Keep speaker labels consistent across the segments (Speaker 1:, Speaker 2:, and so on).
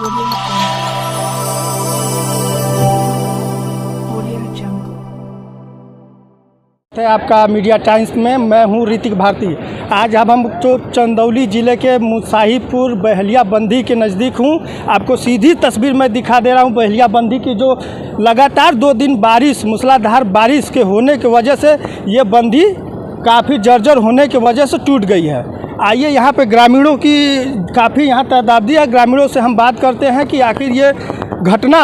Speaker 1: है आपका media times में। मैं हूं ऋतिक भारती। आज अब हम तो चंदौली ज़िले के मुसाहिबपुर बहेलिया बंदी के नज़दीक हूं। आपको सीधी तस्वीर मैं दिखा दे रहा हूं बहेलिया बंदी की, जो लगातार 2 दिन बारिश, मूसलाधार बारिश के होने की वजह से ये बंदी काफ़ी जर्जर होने की वजह से टूट गई है। आइए यहाँ पे ग्रामीणों की काफ़ी यहाँ तादादी है। ग्रामीणों से हम बात करते हैं कि आखिर ये घटना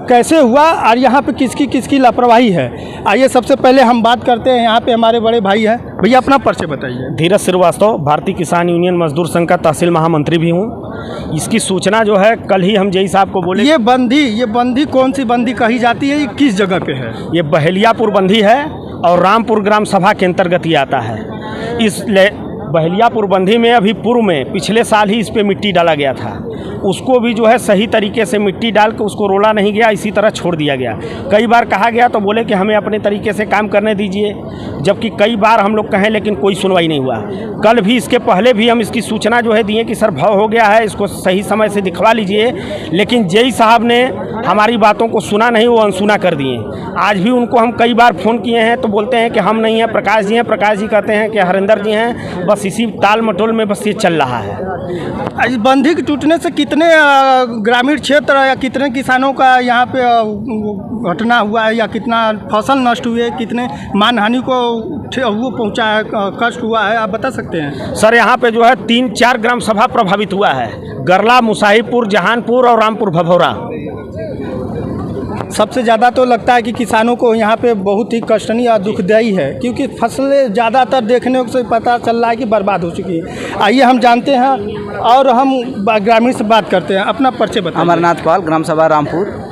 Speaker 1: कैसे हुआ और यहाँ पे किसकी लापरवाही है। आइए सबसे पहले हम बात करते हैं, यहाँ पे हमारे बड़े भाई हैं। भैया अपना परिचय बताइए।
Speaker 2: धीरज श्रीवास्तव, भारतीय किसान यूनियन मजदूर संघ का तहसील महामंत्री भी हूँ। इसकी सूचना जो है कल ही हम जेई साहब को बोले।
Speaker 1: ये बंदी कौन सी बंदी कही जाती है, ये किस जगह पे है?
Speaker 2: ये बहेलियापुर बंदी है और रामपुर ग्राम सभा के अंतर्गत ये आता है। इस बहेलियापुर बंदी में अभी पूर्व में पिछले साल ही इस पे मिट्टी डाला गया था। उसको भी जो है सही तरीके से मिट्टी डाल के उसको रोला नहीं गया, इसी तरह छोड़ दिया गया। कई बार कहा गया तो बोले कि हमें अपने तरीके से काम करने दीजिए, जबकि कई बार हम लोग कहें लेकिन कोई सुनवाई नहीं हुआ। कल भी इसके पहले भी हम इसकी सूचना जो है दिए कि सर भव हो गया है, इसको सही समय से दिखवा लीजिए, लेकिन जेई साहब ने हमारी बातों को सुना नहीं, वो अनसुना कर दिए। आज भी उनको हम कई बार फ़ोन किए हैं तो बोलते हैं कि हम नहीं हैं, प्रकाश जी हैं। प्रकाश जी कहते हैं कि हरिंदर जी हैं। बस इसी ताल मटोल में बस ये चल रहा है।
Speaker 1: इस बंदी के टूटने से कितने ग्रामीण क्षेत्र या कितने किसानों का यहाँ पे घटना हुआ है, या कितना फसल नष्ट हुए, कितने मानहानि को वो पहुँचा है, कष्ट हुआ है, आप बता सकते हैं?
Speaker 2: सर यहाँ पे जो है 3-4 ग्राम सभा प्रभावित हुआ है। गरला, मुसाहिबपुर, जहानपुर और रामपुर भभौरा।
Speaker 1: सबसे ज़्यादा तो लगता है कि किसानों को यहाँ पे बहुत ही कष्टनीय और दुखदायी है, क्योंकि फसलें ज़्यादातर देखने से पता चल रहा है कि बर्बाद हो चुकी है। आइए हम जानते हैं और हम ग्रामीण से बात करते हैं। अपना परिचय बताइए।
Speaker 3: अमरनाथ पाल, ग्राम सभा रामपुर।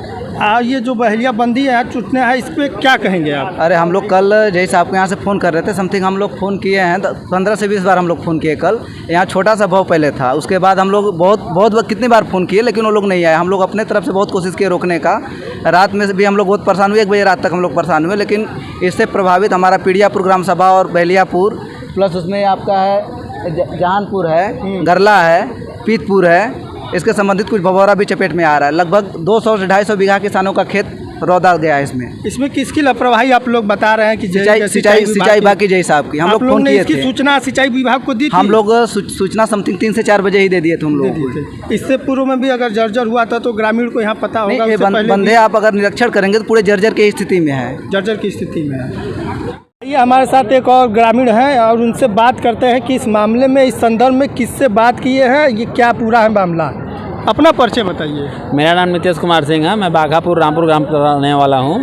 Speaker 1: ये जो बहेलिया बंदी है टूटने है, इस पर क्या कहेंगे आप?
Speaker 3: अरे हम लोग कल जय साहब के यहाँ से फ़ोन कर रहे थे। समथिंग हम लोग फ़ोन किए हैं 15 से 20 बार हम लोग फ़ोन किए। कल यहाँ छोटा सा भाव पहले था, उसके बाद हम लोग बहुत कितनी बार फ़ोन किए लेकिन वो लोग नहीं आए। हम लोग अपने तरफ से बहुत कोशिश किए रोकने का। रात में भी हम लोग बहुत परेशान हुए, 1 बजे रात तक हम लोग परेशान हुए। लेकिन इससे प्रभावित हमारा पीड़ियापुर ग्राम सभा और बहेलियापुर, प्लस उसमें आपका है जहानपुर है, गरला है, पीतपुर है, इसके संबंधित कुछ भभौरा भी चपेट में आ रहा है। लगभग 200 से 250 बीघा किसानों का खेत रौदा गया है। इसमें किसकी लापरवाही आप लोग बता रहे हैं कि सिंचाई विभाग की? जय साहब की। हम लोग फोन किए थे, सूचना सिंचाई विभाग को दी थी। हम लोग सूचना समथिंग 3 से 4 बजे ही दे दिए थे हम लोग।
Speaker 1: इससे पूर्व में भी अगर जर्जर हुआ था तो ग्रामीण को यहाँ पता होगा।
Speaker 3: ये बंदे आप अगर निरीक्षण करेंगे तो पूरे जर्जर की स्थिति में है।
Speaker 1: जर्जर की स्थिति में है। ये हमारे साथ एक और ग्रामीण हैं और उनसे बात करते हैं कि इस मामले में, इस संदर्भ में किससे बात किए हैं, ये क्या पूरा है मामला। अपना परिचय बताइए।
Speaker 4: मेरा नाम नितेश कुमार सिंह है। मैं बाघापुर रामपुर ग्राम का रहने वाला हूँ।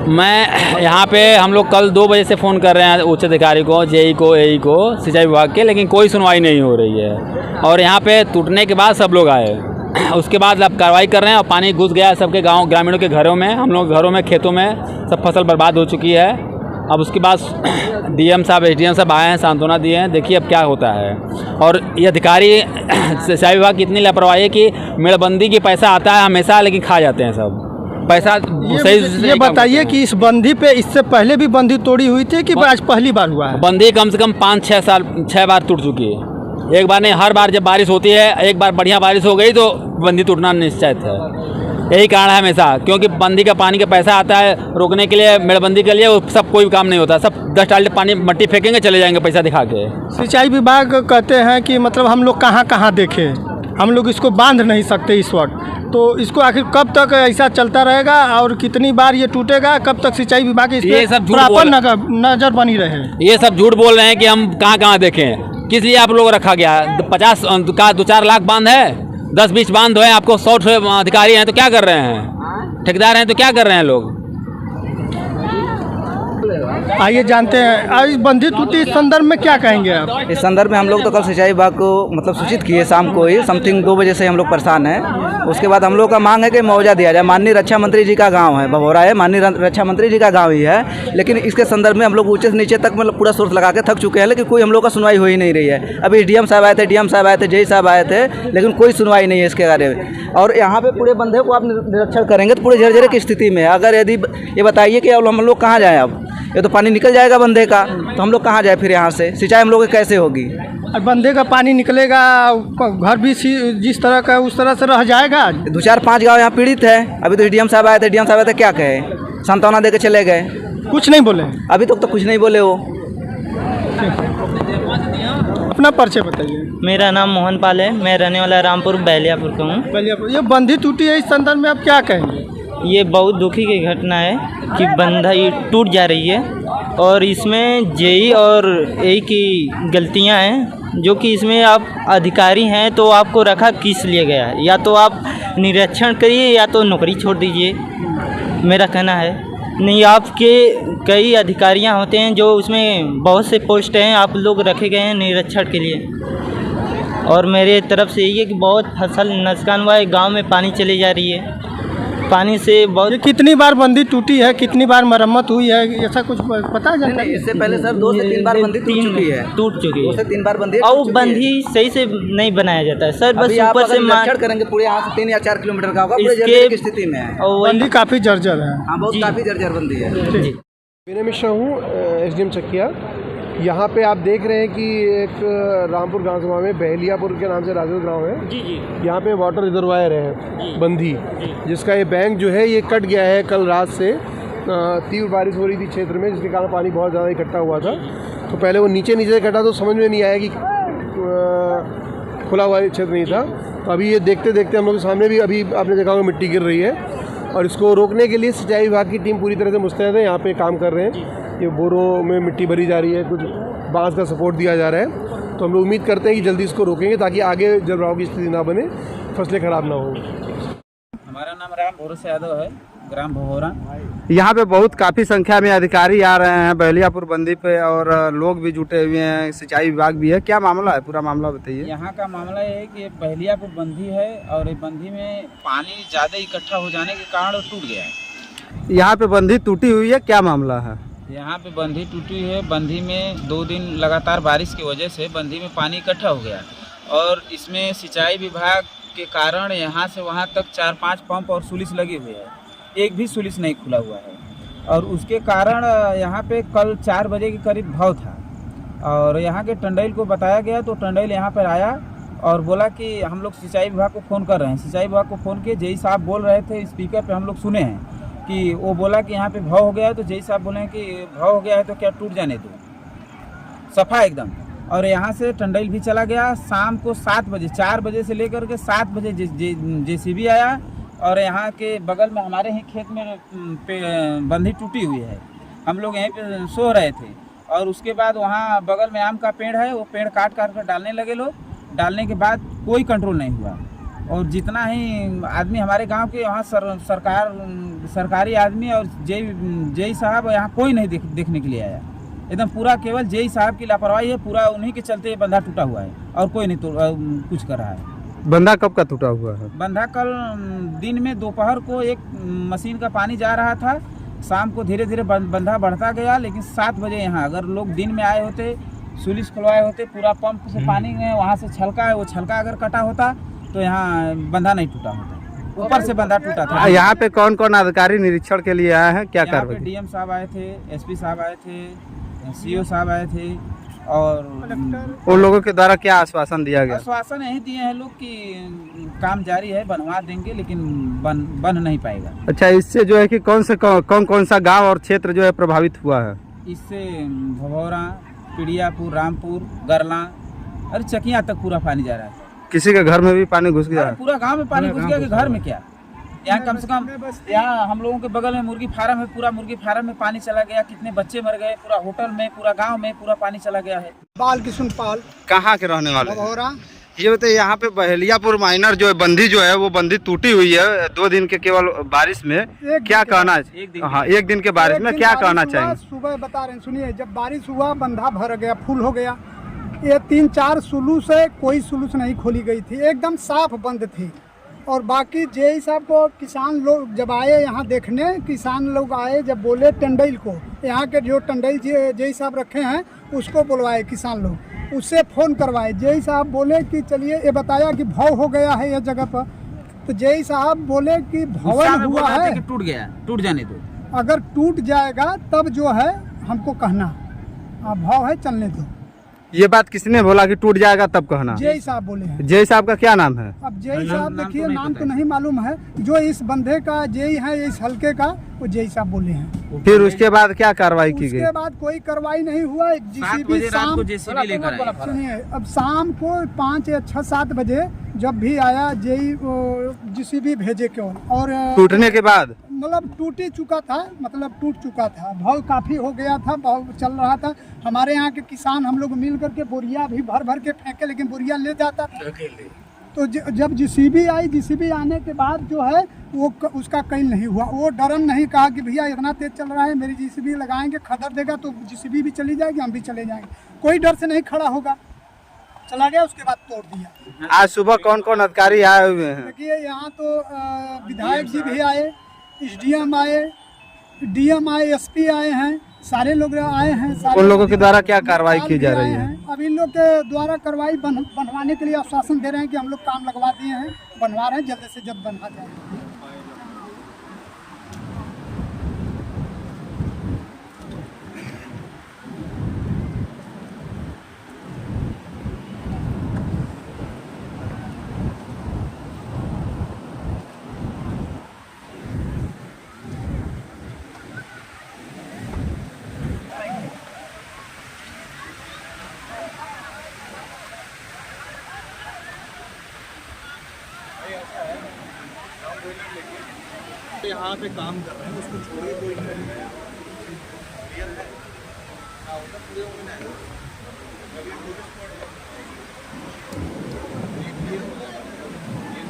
Speaker 4: मैं यहाँ पे हम लोग कल 2 बजे से फ़ोन कर रहे हैं उच्च अधिकारी को, जेई को, एई को, सिंचाई विभाग के, लेकिन कोई सुनवाई नहीं हो रही है। और यहाँ पे टूटने के बाद सब लोग आए, उसके बाद अब कार्रवाई कर रहे हैं और पानी घुस गया है सबके गाँव ग्रामीणों के घरों में। हम लोग घरों में, खेतों में सब फसल बर्बाद हो चुकी है। अब उसके बाद डीएम साहब, एसडीएम साहब आए हैं, सांत्वना दिए हैं। देखिए अब क्या होता है। और ये अधिकारी सिंचाई विभाग की इतनी लापरवाही है कि मेड़बंदी की पैसा आता है हमेशा, लेकिन खा जाते हैं सब पैसा।
Speaker 1: ये बताइए कि इस बंदी पे इससे पहले भी बंदी तोड़ी हुई थी कि आज पहली बार हुआ है?
Speaker 4: बंदी कम से कम 5-6 बार टूट चुकी है। एक बार नहीं, हर बार जब बारिश होती है, एक बार बढ़िया बारिश हो गई तो बंदी टूटना निश्चित है। यही कारण है हमेशा, क्योंकि बंदी का पानी का पैसा आता है रोकने के लिए, मेड़बंदी के लिए, वो सब कोई काम नहीं होता। सब 10 टाल्टे पानी मट्टी फेंकेंगे, चले जाएंगे पैसा दिखा के।
Speaker 1: सिंचाई विभाग कहते हैं कि मतलब हम लोग कहाँ देखें, हम लोग इसको बांध नहीं सकते इस वक्त। तो इसको आखिर कब तक ऐसा चलता रहेगा और कितनी बार ये टूटेगा? कब तक सिंचाई विभाग इस पे प्रॉपर नजर बनी रहे?
Speaker 4: ये सब झूठ बोल रहे हैं कि हम कहाँ देखें। किस लिए आप लोग रखा गया? 50 का 2-4 लाख बांध है, 10-20 बांध है, आपको 100 अधिकारी हैं तो क्या कर रहे हैं? ठेकेदार हैं तो क्या कर रहे हैं लोग?
Speaker 1: आइए जानते हैं इस बंदी टूटी इस संदर्भ में क्या कहेंगे आप?
Speaker 3: इस संदर्भ में हम लोग तो कल सिंचाई विभाग को मतलब सूचित किए शाम को ही। समथिंग 2 बजे से हम लोग परेशान हैं। उसके बाद हम लोग का मांग है कि मुआवजा दिया जाए। माननीय रक्षा मंत्री जी का गांव है, भभौरा है, माननीय रक्षा मंत्री जी का गांव ही है। लेकिन इसके संदर्भ में हम लोग ऊंचे से नीचे तक मतलब पूरा सोर्स लगा के थक चुके हैं, लेकिन कोई हम लोग का सुनवाई हो ही नहीं रही है। अभी डीएम साहब आए थे, जेई साहब आए थे, लेकिन कोई सुनवाई नहीं है इसके बारे में। और यहाँ पे पूरे बंदे को आप निरीक्षण करेंगे तो पूरे जर्जर की स्थिति में है। अगर यदि ये बताइए कि अब हम लोग कहाँ जाएँ अब, ये तो पानी निकल जाएगा बंधे का, तो हम लोग कहाँ जाए फिर यहाँ से, सिंचाई हम लोग की कैसे होगी।
Speaker 1: और बंदे का पानी निकलेगा, घर भी जिस तरह का उस तरह से रह जाएगा।
Speaker 3: 2-4-5 गाँव यहाँ पीड़ित है। अभी तो डीएम साहब आए थे, डीएम साहब आए थे, क्या कहे, सांत्वना दे के चले गए,
Speaker 1: कुछ नहीं बोले।
Speaker 3: अभी तक तो कुछ नहीं बोले वो।
Speaker 1: अपना परिचय बताइए।
Speaker 5: मेरा नाम मोहन पाल है, मैं रहने वाला रामपुर बहलियापुर का हूँ।
Speaker 1: ये बंधी टूटी है, इस संदर्भ में आप क्या कहेंगे?
Speaker 5: ये बहुत दुखी की घटना है कि बंधाई टूट जा रही है और इसमें जेई और ए की गलतियाँ हैं, जो कि इसमें आप अधिकारी हैं तो आपको रखा किस लिए गया है, या तो आप निरीक्षण करिए या तो नौकरी छोड़ दीजिए, मेरा कहना है। नहीं, आपके कई अधिकारियां होते हैं जो उसमें बहुत से पोस्ट हैं, आप लोग रखे गए हैं निरीक्षण के लिए। और मेरे तरफ से यही है कि बहुत फसल नुकसान हुआ है, गांव में पानी चली जा रही है, पानी से बहुत।
Speaker 1: ये कितनी बार बंदी टूटी है, कितनी बार मरम्मत हुई है, ऐसा कुछ पता है?
Speaker 3: नहीं, इससे पहले सर 2 से 3 बार बंदी टूट चुकी है।
Speaker 5: 2
Speaker 3: से 3 बार बंदी
Speaker 5: और बंधी सही से नहीं बनाया जाता है सर, बस ऊपर से
Speaker 3: निरीक्षण करेंगे पूरे यहाँ से 3 या 4 किलोमीटर का होगा, पूरे
Speaker 5: इसके-
Speaker 3: जर्जर की स्थिति में है।
Speaker 1: बंदी काफ़ी जर्जर है।
Speaker 3: हाँ, बहुत काफ़ी जर्जर बंदी है।
Speaker 6: विनय मिश्रा हूँ, एसडीएम चकिया। यहाँ पे आप देख रहे हैं कि एक रामपुर ग्राम सभा में बहलियापुर के नाम से राजद गांव है जी। यहाँ पे वाटर रिजर्वायर है बंधी, जिसका ये बैंक जो है ये कट गया है कल रात से। तीव्र बारिश हो रही थी क्षेत्र में, जिसके कारण पानी बहुत ज़्यादा इकट्ठा हुआ था। तो पहले वो नीचे से कटा तो समझ में नहीं आया कि खुला हुआ क्षेत्र नहीं था। तो अभी ये देखते देखते हम लोग के सामने भी अभी आपने देखा होगा मिट्टी गिर रही है, और इसको रोकने के लिए सिंचाई विभाग की टीम पूरी तरह से मुस्तैद है, यहाँ पे काम कर रहे हैं। ये बोरों में मिट्टी भरी जा रही है, कुछ बांस का सपोर्ट दिया जा रहा है। तो हम लोग उम्मीद करते हैं कि जल्दी इसको रोकेंगे ताकि आगे जलभराव की स्थिति ना बने, फसलें खराब ना हो।
Speaker 7: हमारा नाम राम भरोसे यादव है, ग्राम भभौरा।
Speaker 8: यहाँ पे बहुत काफ़ी संख्या में अधिकारी आ रहे हैं बहलियापुर बंदी पे, और लोग भी जुटे हुए हैं, सिंचाई विभाग भी है। क्या मामला है, पूरा मामला बताइए।
Speaker 7: यहाँ का मामला ये है कि ये बहलियापुर बंधी है और ये बंधी में पानी ज़्यादा इकट्ठा हो जाने के कारण वो टूट गया है।
Speaker 8: यहाँ पे बंदी टूटी हुई है, क्या मामला है?
Speaker 7: यहाँ पे बंधी टूटी है, बंधी में 2 दिन लगातार बारिश की वजह से बंधी में पानी इकट्ठा हो गया, और इसमें सिंचाई विभाग के कारण यहाँ से वहाँ तक 4-5 पंप और सुलिस लगी हुई है, एक भी सुलिस नहीं खुला हुआ है। और उसके कारण यहाँ पे कल 4 बजे के करीब भाव था, और यहाँ के टंडैल को बताया गया तो टंडैल यहाँ पर आया और बोला कि हम लोग सिंचाई विभाग को फ़ोन कर रहे हैं। सिंचाई विभाग को फ़ोन किए, जेई साहब बोल रहे थे, स्पीकर पे हम लोग सुने हैं कि वो बोला कि यहाँ पे भाव हो गया है, तो जेई साहब बोले कि भाव हो गया है तो क्या टूट जाने दो, सफा एकदम। और यहाँ से टंडैल भी चला गया। शाम को 7 बजे, 4 बजे से लेकर के 7 बजे जेसीबी आया, और यहाँ के बगल में हमारे ही खेत में बंधी टूटी हुई है, हम लोग यहीं पे सो रहे थे। और उसके बाद वहाँ बगल में आम का पेड़ है, वो पेड़ काट कर डालने लगे लोग। डालने के बाद कोई कंट्रोल नहीं हुआ, और जितना ही आदमी हमारे गांव के वहाँ सरकारी आदमी और जेई साहब यहाँ कोई नहीं देखने के लिए आया। एकदम पूरा केवल जेई साहब की लापरवाही है, पूरा उन्हीं के चलते बंधा टूटा हुआ है और कोई नहीं कुछ कर रहा है।
Speaker 8: बंधा कब का टूटा हुआ है?
Speaker 7: बंधा कल दिन में दोपहर को एक मशीन का पानी जा रहा था, शाम को धीरे धीरे बंधा बढ़ता गया, लेकिन 7 बजे यहाँ अगर लोग दिन में आए होते, सुलिस खुलवाए होते, पूरा पंप से पानी में वहाँ से छलका है, वो छलका अगर कटा होता तो यहाँ बंधा नहीं टूटा होता, ऊपर से बंधा टूटा था।
Speaker 8: यहाँ पे कौन कौन अधिकारी निरीक्षण के लिए आए हैं, क्या कार्रवाई?
Speaker 7: डीएम साहब आए थे, एसपी साहब आए थे, सीओ साहब आए थे, और
Speaker 8: उन लोगों के द्वारा क्या आश्वासन दिया गया?
Speaker 7: आश्वासन यही दिए हैं लोग कि काम जारी है, बनवा देंगे, लेकिन बन नहीं पाएगा।
Speaker 8: अच्छा, इससे जो है कि कौन सा गांव और क्षेत्र जो है प्रभावित हुआ है?
Speaker 7: इससे भभौरा, पिड़ियापुर, रामपुर, गरला, अरे चकिया तक पूरा पानी जा रहा है।
Speaker 8: किसी के घर में भी पानी घुस गया?
Speaker 7: पूरा गांव में पानी घुस गया कि घर में क्या। यहाँ कम से कम यहाँ हम लोगों के बगल में मुर्गी फार्म है, पूरा मुर्गी फार्म में पानी चला गया, कितने बच्चे मर गए, पूरा होटल में, पूरा गांव में पूरा पानी चला गया है।
Speaker 1: बाल किशुन पाल।
Speaker 8: कहाँ के रहने वाले?
Speaker 1: भभौरा।
Speaker 8: ये बताइए, यहाँ पे बहलियापुर माइनर जो है बंधी जो है वो बंधी टूटी हुई है 2 दिन के केवल बारिश में, क्या कहना है? हाँ, 1 दिन के बारिश में क्या कहना चाहेंगे?
Speaker 9: सुबह बता रहे हैं, सुनिए, जब बारिश हुआ बंधा भर गया, फुल हो गया। ये 3-4 सुलूस है, कोई सुलूस नहीं खोली गई थी, एकदम साफ बंद थी। और बाकी जेई साहब को किसान लोग जब आए यहाँ देखने, किसान लोग आए जब बोले टंडैल को, यहाँ के जो टंडैल जेई साहब रखे हैं उसको बुलवाए किसान लोग, उससे फ़ोन करवाए। जेई साहब बोले कि चलिए, ये बताया कि भाव हो गया है ये जगह पर, तो जेई साहब बोले कि भवन हुआ है,
Speaker 7: टूट गया, टूट जाने दो,
Speaker 9: अगर टूट जाएगा तब जो है हमको कहना। भाव है चलने दो।
Speaker 8: ये बात किसने बोला कि टूट जाएगा तब कहना?
Speaker 9: जय साहब बोले हैं।
Speaker 8: जय साहब का क्या नाम है?
Speaker 9: अब जय साहब देखिए नाम तो नहीं मालूम है, जो इस बंधे का जय है इस हल्के का वो जय साहब बोले हैं।
Speaker 8: फिर उसके बाद क्या कार्रवाई की गई?
Speaker 9: उसके बाद कोई कार्रवाई नहीं हुआ। जेसीबी शाम सुनिए, अब शाम को 5 या 6-7 बजे जब भी आया जेई जेसीबी भेजे केवल, और
Speaker 8: टूटने के बाद
Speaker 9: मतलब टूट ही चुका था, मतलब टूट चुका था, भाव काफ़ी हो गया था, भाव चल रहा था। हमारे यहाँ के किसान हम लोग मिल करके बोरिया भी भर भर के फेंके, लेकिन बोरिया ले जाता था। तो जब जेसीबी आई, जेसीबी आने के बाद जो है वो उसका कहीं नहीं हुआ। वो डरन नहीं कहा कि भैया इतना तेज चल रहा है, मेरी जेसीबी लगाएंगे, खदर देगा तो जेसीबी भी चली जाएगी, हम भी चले जाएंगे। कोई डर से नहीं खड़ा होगा, चला गया, उसके बाद तोड़ दिया।
Speaker 8: आज सुबह कौन कौन अधिकारी आए हुए हैं?
Speaker 9: देखिए यहाँ तो विधायक जी भी आए, एसडीएम आए, डीएम आए, एसपी आए हैं, सारे लोग आए हैं।
Speaker 8: उन लोगों के द्वारा क्या कार्रवाई की जा रही है?
Speaker 9: अब इन लोग के द्वारा कार्रवाई बनवाने के लिए आश्वासन दे रहे हैं कि हम लोग काम लगवा दिए हैं, बनवा रहे हैं, जल्द से जल्द बनवा जाए।
Speaker 1: यहाँ पे काम कर रहे हैं, उसको छोड़िए, कोई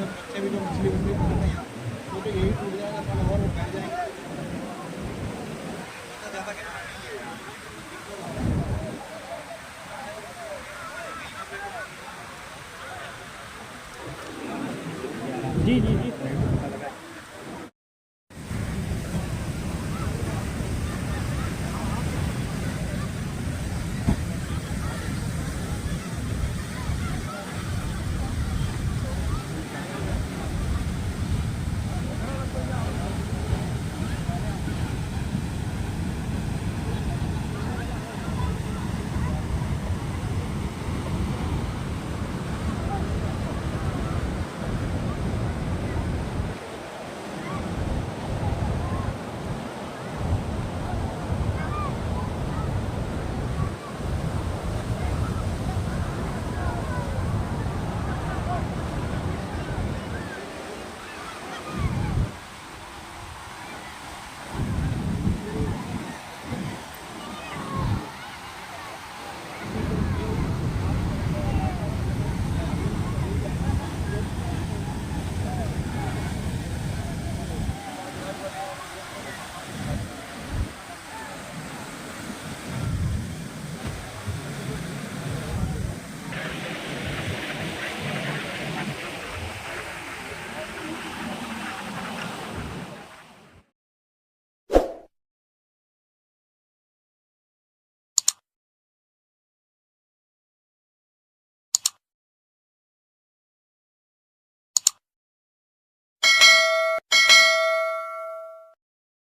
Speaker 1: बच्चे भी जो मछली उछली पकड़ रहे हैं, वो तो यही टूट जाएगा, कल और वो फैल जाएगा।
Speaker 2: जी जी जी।